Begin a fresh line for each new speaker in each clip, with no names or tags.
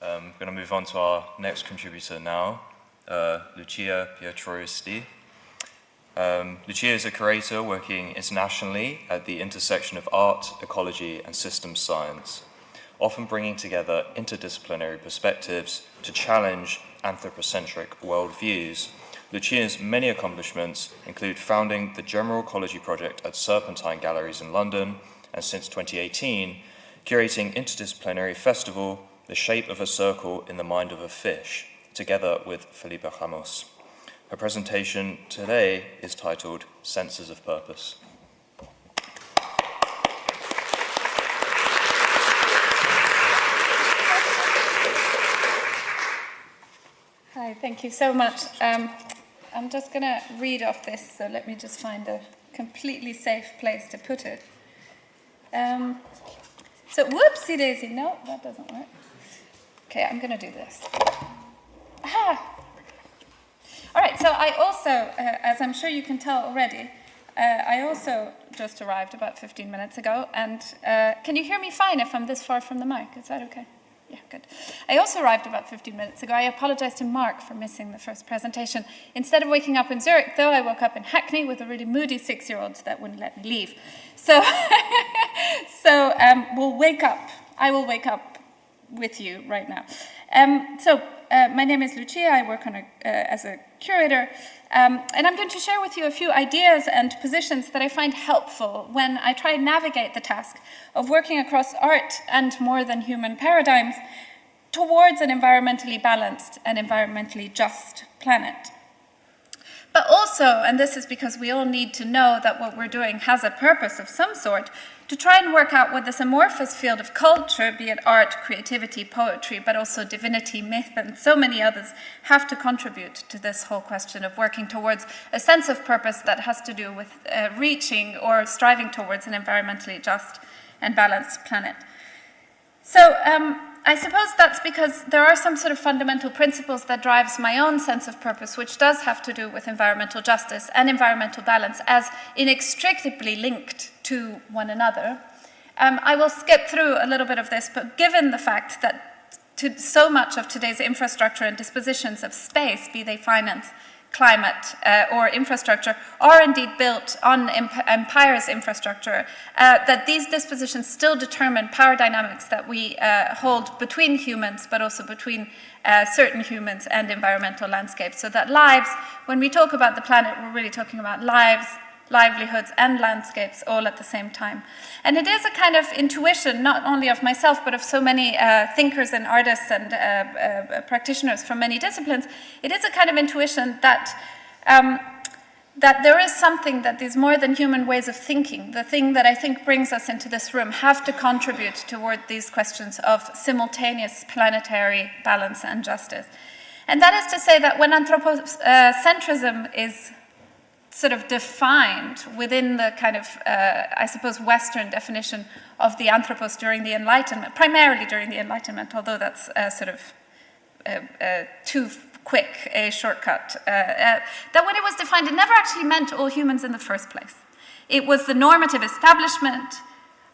I'm going to move on to our next contributor now, Lucia Pietroiusti. Lucia is a curator working internationally at the intersection of art, ecology, and systems science, often bringing together interdisciplinary perspectives to challenge anthropocentric worldviews. Lucia's many accomplishments include founding the General Ecology Project at Serpentine Galleries in London, and since 2018, curating interdisciplinary festival, The Shape of a Circle in the Mind of a Fish, together with Felipe Ramos. Her presentation today is titled Senses of Purpose.
Hi, thank you so much. I'm just going to read off this, so let me just find a completely safe place to put it. So, whoopsie daisy, no, that doesn't work. Okay, I'm going to do this. Aha! All right, so I also, as I'm sure you can tell already, I also just arrived about 15 minutes ago, and can you hear me fine if I'm this far from the mic? Is that okay? Yeah, good. I also arrived about 15 minutes ago. I apologize to Mark for missing the first presentation. Instead of waking up in Zurich, though, I woke up in Hackney with a really moody 6-year-old that wouldn't let me leave. So, we'll wake up. I will wake up with you right now. My name is Lucia. I work on as a curator, and I'm going to share with you a few ideas and positions that I find helpful when I try and navigate the task of working across art and more than human paradigms towards an environmentally balanced and environmentally just planet. But also, and this is because we all need to know that what we're doing has a purpose of some sort, to try and work out what this amorphous field of culture, be it art, creativity, poetry, but also divinity, myth, and so many others, have to contribute to this whole question of working towards a sense of purpose that has to do with reaching or striving towards an environmentally just and balanced planet. So I suppose that's because there are some sort of fundamental principles that drives my own sense of purpose, which does have to do with environmental justice and environmental balance as inextricably linked to one another. I will skip through a little bit of this, but given the fact that so much of today's infrastructure and dispositions of space, be they finance, climate, or infrastructure, are indeed built on empire's infrastructure, that these dispositions still determine power dynamics that we hold between humans, but also between certain humans and environmental landscapes. So that lives, when we talk about the planet, we're really talking about lives, livelihoods, and landscapes all at the same time. And it is a kind of intuition, not only of myself, but of so many thinkers and artists and practitioners from many disciplines. It is a kind of intuition that that there is something that these more than human ways of thinking, the thing that I think brings us into this room, have to contribute toward these questions of simultaneous planetary balance and justice. And that is to say that when anthropocentrism is sort of defined within the kind of, I suppose, Western definition of the anthropos during the Enlightenment, primarily during the Enlightenment, although that's sort of too quick a shortcut, that when it was defined, it never actually meant all humans in the first place. It was the normative establishment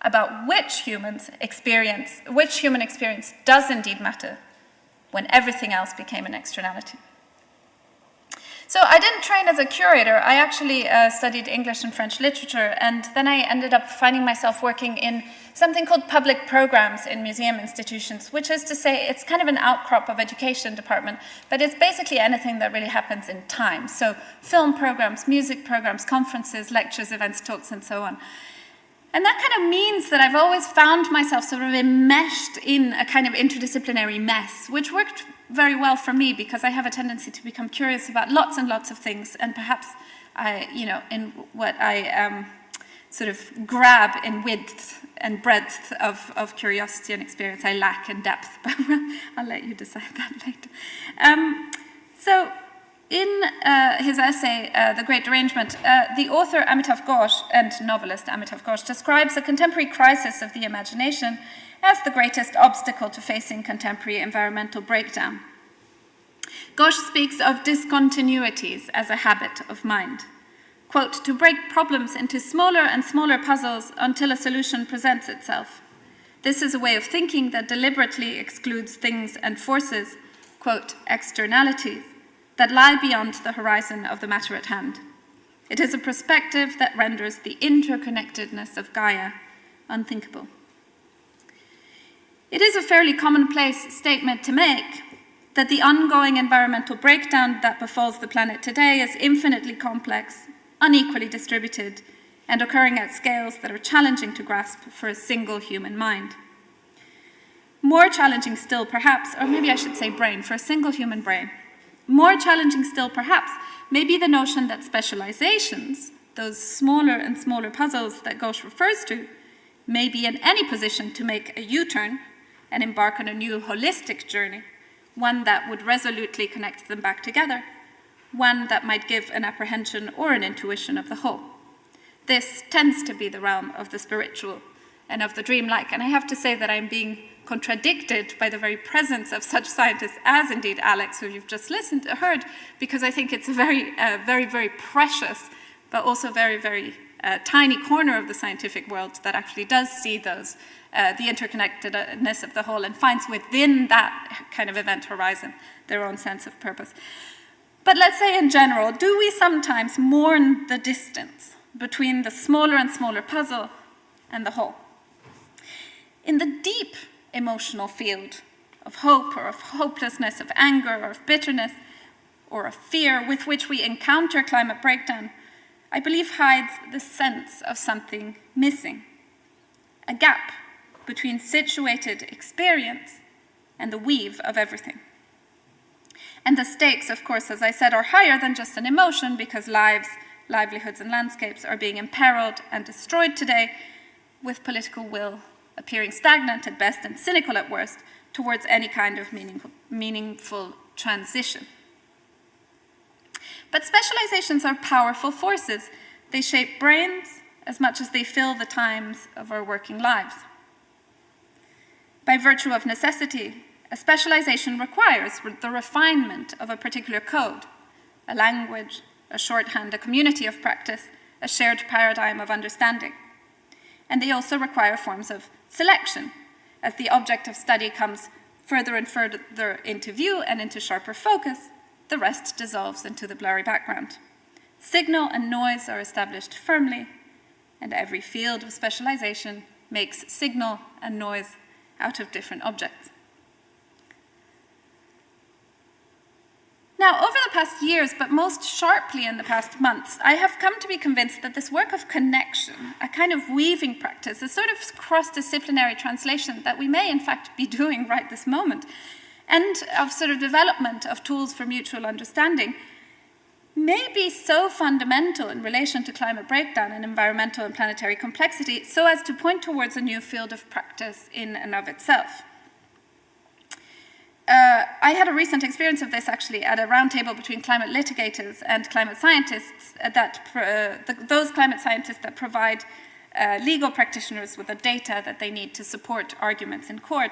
about which human experience does indeed matter when everything else became an externality. So I didn't train as a curator. I actually studied English and French literature, and then I ended up finding myself working in something called public programs in museum institutions, which is to say it's kind of an outcrop of education department, but it's basically anything that really happens in time. So film programs, music programs, conferences, lectures, events, talks, and so on. And that kind of means that I've always found myself sort of enmeshed in a kind of interdisciplinary mess, which worked very well for me because I have a tendency to become curious about lots and lots of things, and perhaps in what I sort of grab in width and breadth of curiosity and experience, I lack in depth, but I'll let you decide that later. So in his essay, The Great Derangement, the author Amitav Ghosh and novelist Amitav Ghosh describes a contemporary crisis of the imagination as the greatest obstacle to facing contemporary environmental breakdown. Ghosh speaks of discontinuities as a habit of mind. Quote, to break problems into smaller and smaller puzzles until a solution presents itself. This is a way of thinking that deliberately excludes things and forces, quote, externalities, that lie beyond the horizon of the matter at hand. It is a perspective that renders the interconnectedness of Gaia unthinkable. It is a fairly commonplace statement to make that the ongoing environmental breakdown that befalls the planet today is infinitely complex, unequally distributed, and occurring at scales that are challenging to grasp for a single human mind. More challenging still, perhaps, or maybe I should say brain, for a single human brain. More challenging still, perhaps, may be the notion that specializations, those smaller and smaller puzzles that Ghosh refers to, may be in any position to make a U-turn and embark on a new holistic journey, one that would resolutely connect them back together, one that might give an apprehension or an intuition of the whole. This tends to be the realm of the spiritual and of the dreamlike, and I have to say that I'm being contradicted by the very presence of such scientists as indeed Alex, who you've just heard, because I think it's a very, very precious, but also very tiny corner of the scientific world that actually does see those, the interconnectedness of the whole, and finds within that kind of event horizon their own sense of purpose. But let's say in general, do we sometimes mourn the distance between the smaller and smaller puzzle and the whole? In the deep emotional field of hope or of hopelessness, of anger or of bitterness or of fear with which we encounter climate breakdown, I believe hides the sense of something missing, a gap between situated experience and the weave of everything. And the stakes, of course, as I said, are higher than just an emotion, because lives, livelihoods, and landscapes are being imperiled and destroyed today, with political will appearing stagnant at best and cynical at worst towards any kind of meaningful transition. But specializations are powerful forces. They shape brains as much as they fill the times of our working lives. By virtue of necessity, a specialization requires the refinement of a particular code, a language, a shorthand, a community of practice, a shared paradigm of understanding. And they also require forms of selection. As the object of study comes further and further into view and into sharper focus, the rest dissolves into the blurry background. Signal and noise are established firmly, and every field of specialization makes signal and noise out of different objects. Now, over the past years, but most sharply in the past months, I have come to be convinced that this work of connection, a kind of weaving practice, a sort of cross-disciplinary translation that we may in fact be doing right this moment, and of sort of development of tools for mutual understanding, may be so fundamental in relation to climate breakdown and environmental and planetary complexity so as to point towards a new field of practice in and of itself. I had a recent experience of this actually at a roundtable between climate litigators and climate scientists, those climate scientists that provide legal practitioners with the data that they need to support arguments in court.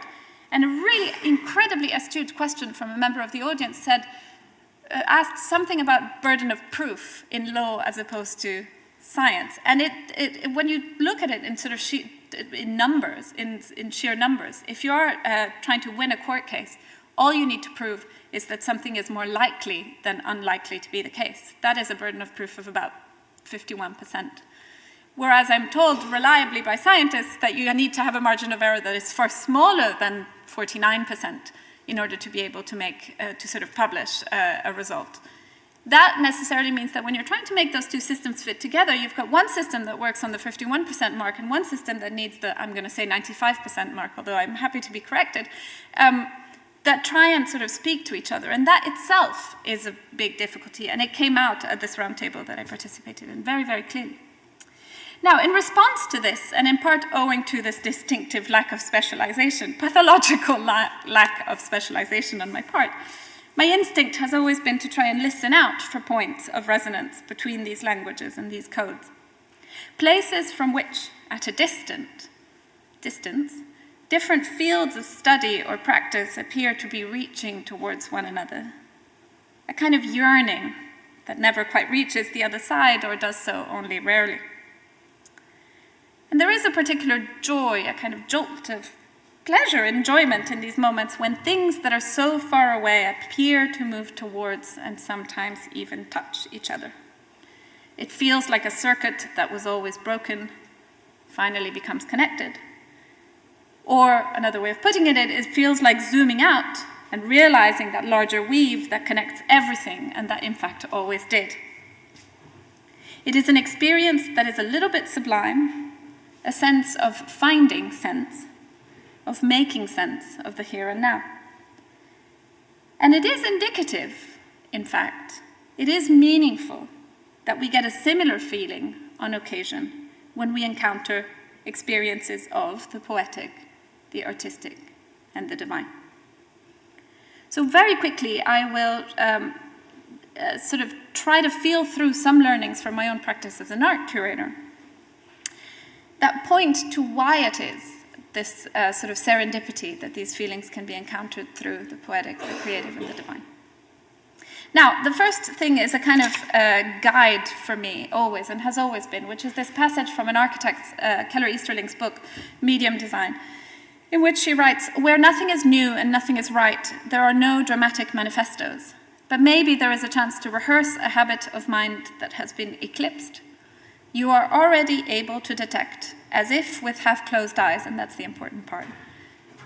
And a really incredibly astute question from a member of the audience asked something about burden of proof in law as opposed to science. And when you look at it in sort of in numbers, in sheer numbers, if you're trying to win a court case, all you need to prove is that something is more likely than unlikely to be the case. That is a burden of proof of about 51%. Whereas I'm told reliably by scientists that you need to have a margin of error that is far smaller than 49% in order to be able to sort of publish a result. That necessarily means that when you're trying to make those two systems fit together, you've got one system that works on the 51% mark and one system that needs the, I'm going to say 95% mark, although I'm happy to be corrected, that try and sort of speak to each other. And that itself is a big difficulty. And it came out at this roundtable that I participated in very, very clearly. Now, in response to this, and in part owing to this distinctive lack of specialization, pathological lack of specialization on my part, my instinct has always been to try and listen out for points of resonance between these languages and these codes. Places from which, at a distance, different fields of study or practice appear to be reaching towards one another. A kind of yearning that never quite reaches the other side or does so only rarely. And there is a particular joy, a kind of jolt of pleasure, enjoyment in these moments when things that are so far away appear to move towards and sometimes even touch each other. It feels like a circuit that was always broken finally becomes connected. Or another way of putting it, it feels like zooming out and realizing that larger weave that connects everything, and that in fact always did. It is an experience that is a little bit sublime, a sense of finding sense, of making sense of the here and now. And it is indicative, in fact, it is meaningful that we get a similar feeling on occasion when we encounter experiences of the poetic, the artistic, and the divine. So very quickly, I will sort of try to feel through some learnings from my own practice as an art curator that point to why it is this sort of serendipity that these feelings can be encountered through the poetic, the creative, and the divine. Now, the first thing is a kind of guide for me, always, and has always been, which is this passage from an architect, Keller Easterling's book, Medium Design, in which she writes, "Where nothing is new and nothing is right, there are no dramatic manifestos. But maybe there is a chance to rehearse a habit of mind that has been eclipsed. You are already able to detect, as if with half-closed eyes," and that's the important part,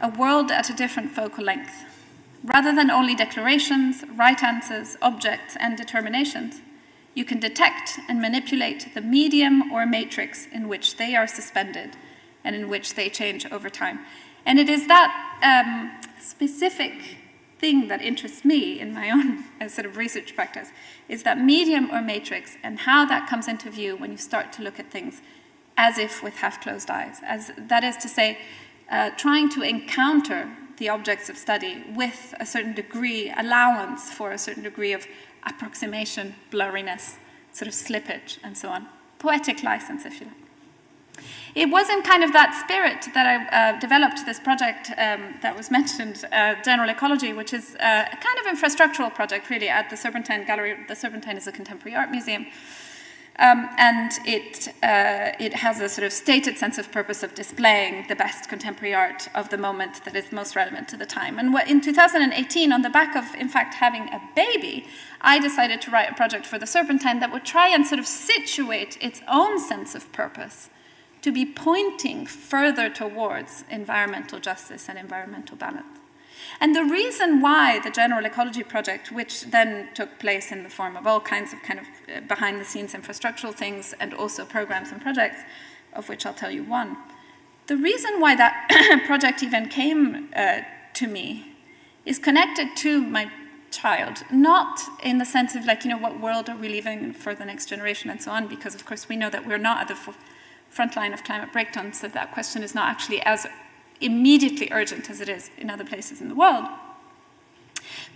"a world at a different focal length. Rather than only declarations, right answers, objects, and determinations, you can detect and manipulate the medium or matrix in which they are suspended and in which they change over time." And it is that specific thing that interests me in my own sort of research practice, is that medium or matrix and how that comes into view when you start to look at things as if with half-closed eyes. As, that is to say, trying to encounter the objects of study with a certain degree, allowance for a certain degree of approximation, blurriness, sort of slippage, and so on. Poetic license, if you like. It was in kind of that spirit that I developed this project that was mentioned, General Ecology, which is a kind of infrastructural project, really, at the Serpentine Gallery. The Serpentine is a contemporary art museum. And it has a sort of stated sense of purpose of displaying the best contemporary art of the moment that is most relevant to the time. And in 2018, on the back of, in fact, having a baby, I decided to write a project for the Serpentine that would try and sort of situate its own sense of purpose to be pointing further towards environmental justice and environmental balance. And the reason why the General Ecology project, which then took place in the form of all kinds of kind of behind-the-scenes infrastructural things and also programs and projects, of which I'll tell you one, the reason why that project even came to me is connected to my child, not in the sense of like, you know, what world are we leaving for the next generation and so on, because of course we know that we're not at the front line of climate breakdown, so that question is not actually as immediately urgent as it is in other places in the world.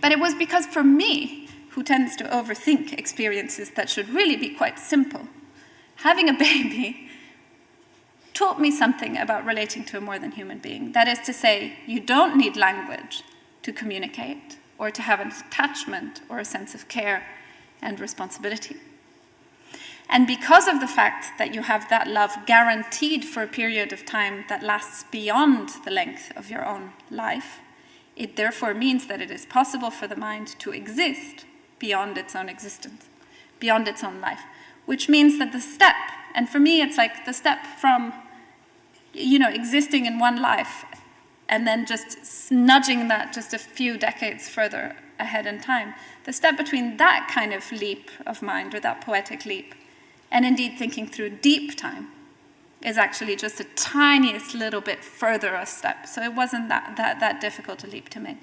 But it was because for me, who tends to overthink experiences that should really be quite simple, having a baby taught me something about relating to a more than human being. That is to say, you don't need language to communicate or to have an attachment or a sense of care and responsibility. And because of the fact that you have that love guaranteed for a period of time that lasts beyond the length of your own life, it therefore means that it is possible for the mind to exist beyond its own existence, beyond its own life, which means that the step, and for me it's like the step from, you know, existing in one life and then just nudging that just a few decades further ahead in time, the step between that kind of leap of mind, or that poetic leap, and indeed thinking through deep time, is actually just a tiniest little bit further a step. So it wasn't that difficult a leap to make.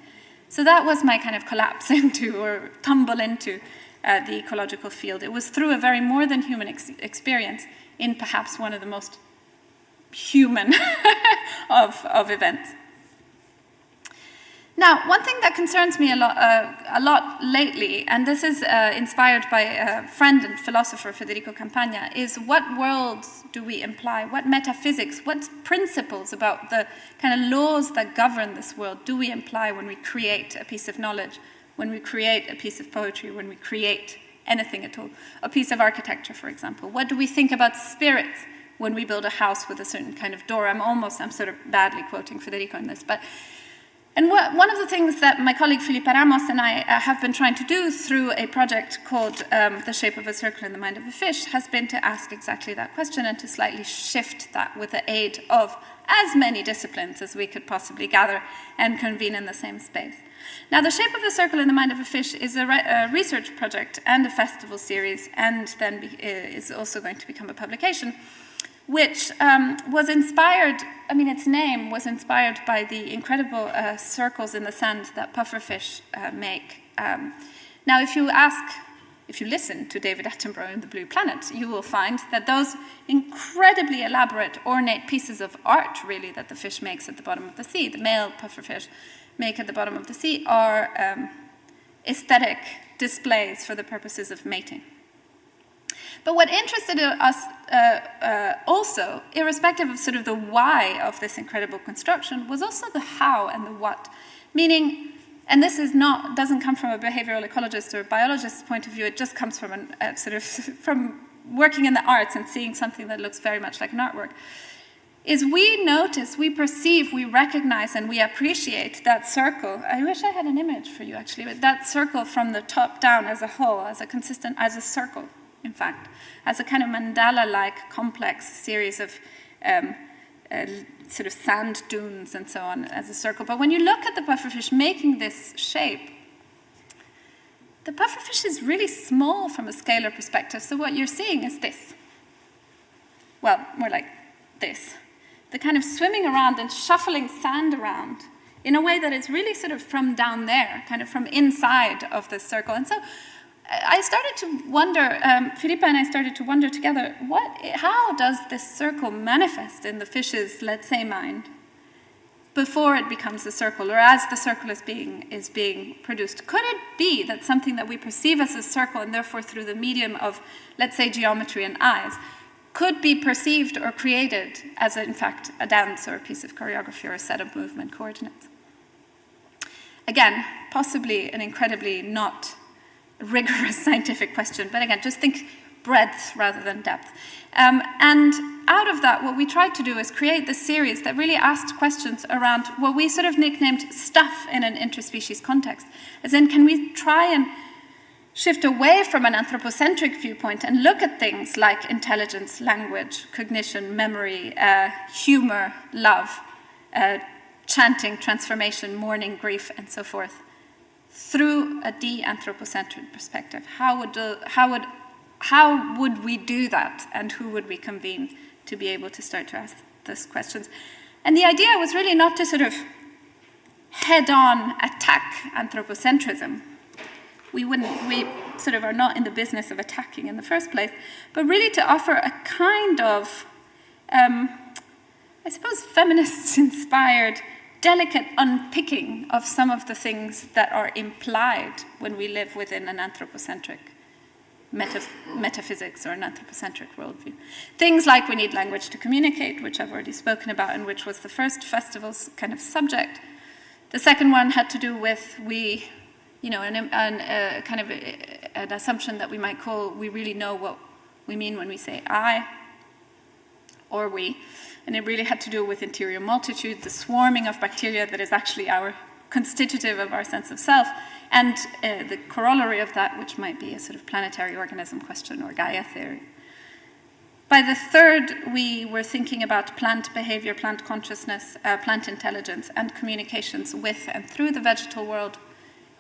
So that was my kind of collapse into, or tumble into, the ecological field. It was through a very more than human experience in perhaps one of the most human of events. Now, one thing that concerns me a lot lately, and this is inspired by a friend and philosopher, Federico Campagna, is what worlds do we imply, what metaphysics, what principles about the kind of laws that govern this world do we imply when we create a piece of knowledge, when we create a piece of poetry, when we create anything at all, a piece of architecture, for example. What do we think about spirits when we build a house with a certain kind of door. I'm sort of badly quoting Federico in this, and one of the things that my colleague Felipe Ramos and I have been trying to do through a project called The Shape of a Circle in the Mind of a Fish has been to ask exactly that question and to slightly shift that with the aid of as many disciplines as we could possibly gather and convene in the same space. Now, The Shape of a Circle in the Mind of a Fish is a research project and a festival series, and then is also going to become a publication, which was inspired, its name was inspired by the incredible circles in the sand that pufferfish make. Now, if you listen to David Attenborough in The Blue Planet, you will find that those incredibly elaborate, ornate pieces of art, really, that the fish makes at the bottom of the sea, the male pufferfish make at the bottom of the sea, are aesthetic displays for the purposes of mating. But what interested us also, irrespective of sort of the why of this incredible construction, was also the how and the what. Meaning, and this doesn't come from a behavioral ecologist or a biologist's point of view, it just comes from from working in the arts and seeing something that looks very much like an artwork, is we notice, we perceive, we recognize, and we appreciate that circle. I wish I had an image for you, actually, but that circle from the top down as a whole, as a circle, in fact, as a kind of mandala-like complex series of sort of sand dunes and so on as a circle. But when you look at the pufferfish making this shape, the pufferfish is really small from a scalar perspective. So what you're seeing is this. Well, more like this. The kind of swimming around and shuffling sand around in a way that is really sort of from down there, kind of from inside of the circle. And so I started to wonder, Felipe and I started to wonder together, how does this circle manifest in the fish's, let's say, mind before it becomes a circle, or as the circle is being produced? Could it be that something that we perceive as a circle, and therefore through the medium of, let's say, geometry and eyes, could be perceived or created as, in fact, a dance or a piece of choreography or a set of movement coordinates? Again, possibly an incredibly not rigorous scientific question, but again, just think breadth rather than depth. And out of that, what we tried to do is create this series that really asked questions around what we sort of nicknamed stuff in an interspecies context. As in, can we try and shift away from an anthropocentric viewpoint and look at things like intelligence, language, cognition, memory, humor, love, chanting, transformation, mourning, grief, and so forth, through a de-anthropocentric perspective? How would we do that, and who would we convene to be able to start to ask those questions? And the idea was really not to sort of head-on attack anthropocentrism. We sort of are not in the business of attacking in the first place, but really to offer a kind of, I suppose, feminist-inspired, delicate unpicking of some of the things that are implied when we live within an anthropocentric metaphysics or an anthropocentric worldview. Things like we need language to communicate, which I've already spoken about, and which was the first festival's kind of subject. The second one had to do with kind of an assumption that we might call, we really know what we mean when we say I or we. And it really had to do with interior multitude, the swarming of bacteria that is actually constitutive of our sense of self, and the corollary of that, which might be a sort of planetary organism question or Gaia theory. By the third, we were thinking about plant behavior, plant consciousness, plant intelligence, and communications with and through the vegetal world.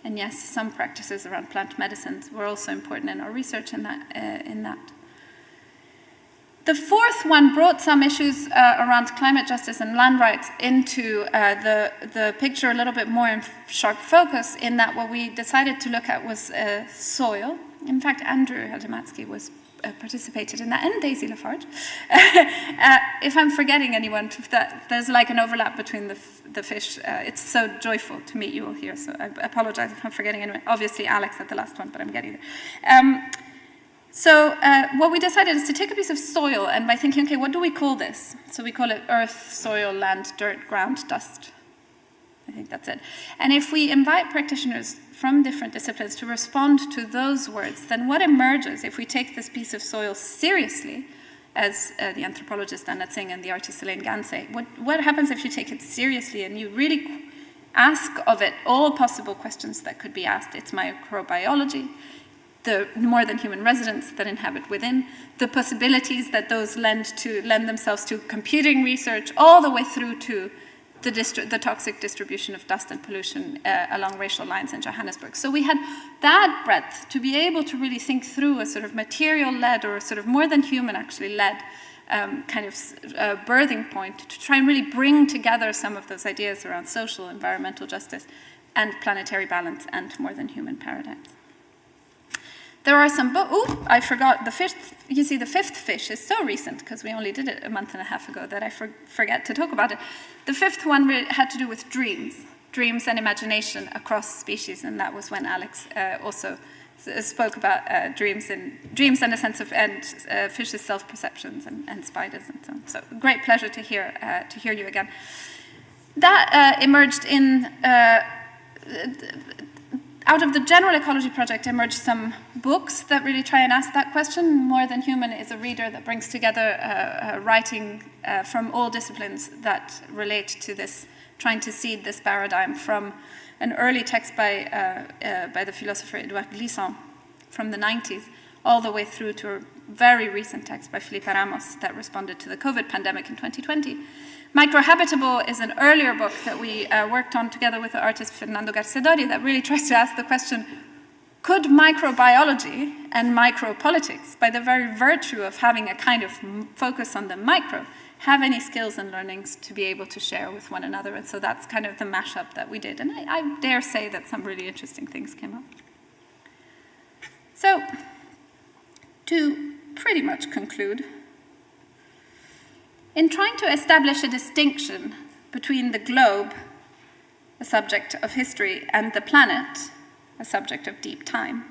And yes, some practices around plant medicines were also important in our research in that. The fourth one brought some issues around climate justice and land rights into the picture a little bit more in sharp focus, in that what we decided to look at was soil. In fact, Andrew Hadematsky participated in that, and Daisy Lafarge. If I'm forgetting anyone, there's like an overlap between the fish. It's so joyful to meet you all here, so I apologize if I'm forgetting anyone. Obviously Alex at the last one, but I'm getting there. So what we decided is to take a piece of soil, and by thinking, okay, what do we call this? So we call it earth, soil, land, dirt, ground, dust. I think that's it. And if we invite practitioners from different disciplines to respond to those words, then what emerges if we take this piece of soil seriously as the anthropologist Anna Tsing and the artist Elaine Gann say. What happens if you take it seriously and you really ask of it all possible questions that could be asked? Its microbiology, the more than human residents that inhabit within, the possibilities that those lend themselves to computing research, all the way through to the toxic distribution of dust and pollution along racial lines in Johannesburg. So we had that breadth to be able to really think through a sort of material-led or sort of more than human actually led kind of birthing point to try and really bring together some of those ideas around social, environmental justice, and planetary balance and more than human paradigms. There are some books. Oh, I forgot the fifth. You see, the fifth fish is so recent because we only did it a month and a half ago that I forget to talk about it. The fifth one had to do with dreams and imagination across species, and that was when Alex also spoke about dreams and a sense of fish's self-perceptions and spiders and so on. So great pleasure to hear you again. That emerged in. Out of the general ecology project emerged some books that really try and ask that question. More Than Human is a reader that brings together writing from all disciplines that relate to this, trying to seed this paradigm from an early text by the philosopher Edouard Glissant from the 90s, all the way through to a very recent text by Felipe Ramos that responded to the COVID pandemic in 2020. Microhabitable is an earlier book that we worked on together with the artist Fernando Garcedori that really tries to ask the question, could microbiology and micropolitics, by the very virtue of having a kind of focus on the micro, have any skills and learnings to be able to share with one another? And so that's kind of the mashup that we did. And I dare say that some really interesting things came up. So, to pretty much conclude, in trying to establish a distinction between the globe, a subject of history, and the planet, a subject of deep time,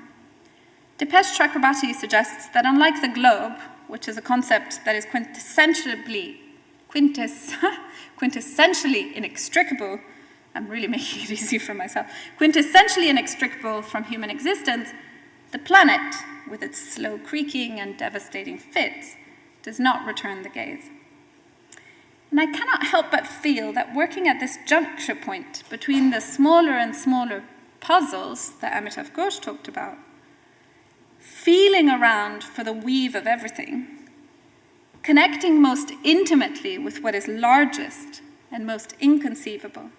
Dipesh Chakrabarti suggests that unlike the globe, which is a concept that is quintessentially inextricable, I'm really making it easy for myself, quintessentially inextricable from human existence, the planet, with its slow creaking and devastating fits, does not return the gaze. And I cannot help but feel that working at this juncture point between the smaller and smaller puzzles that Amitav Ghosh talked about, feeling around for the weave of everything, connecting most intimately with what is largest and most inconceivable,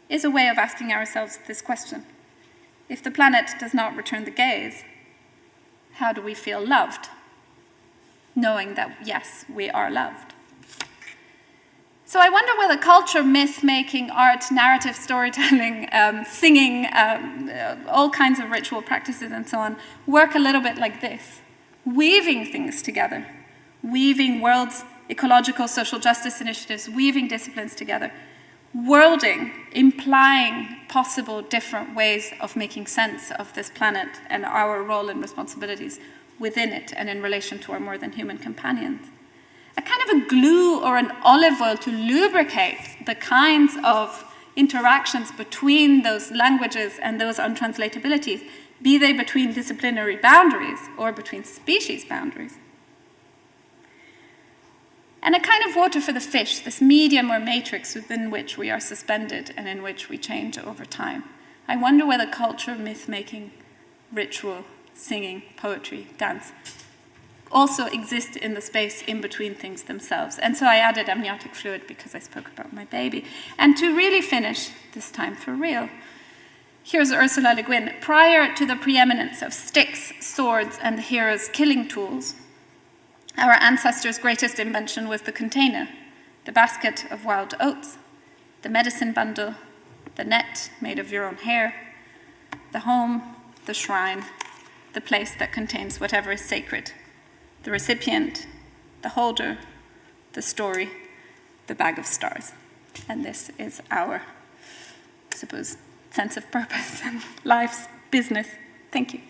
is a way of asking ourselves this question. If the planet does not return the gaze, how do we feel loved? Knowing that, yes, we are loved. So I wonder whether culture, myth-making, art, narrative storytelling, singing, all kinds of ritual practices and so on, work a little bit like this, weaving things together, weaving world's ecological social justice initiatives, weaving disciplines together, worlding, implying possible different ways of making sense of this planet and our role and responsibilities within it and in relation to our more than human companions. A kind of a glue or an olive oil to lubricate the kinds of interactions between those languages and those untranslatabilities, be they between disciplinary boundaries or between species boundaries. And a kind of water for the fish, this medium or matrix within which we are suspended and in which we change over time. I wonder whether culture, myth-making, ritual, singing, poetry, dance also exist in the space in between things themselves. And so I added amniotic fluid because I spoke about my baby. And to really finish, this time for real, here's Ursula Le Guin. Prior to the preeminence of sticks, swords, and the hero's killing tools, our ancestors' greatest invention was the container, the basket of wild oats, the medicine bundle, the net made of your own hair, the home, the shrine, the place that contains whatever is sacred, the recipient, the holder, the story, the bag of stars. And this is our, I suppose, sense of purpose and life's business. Thank you.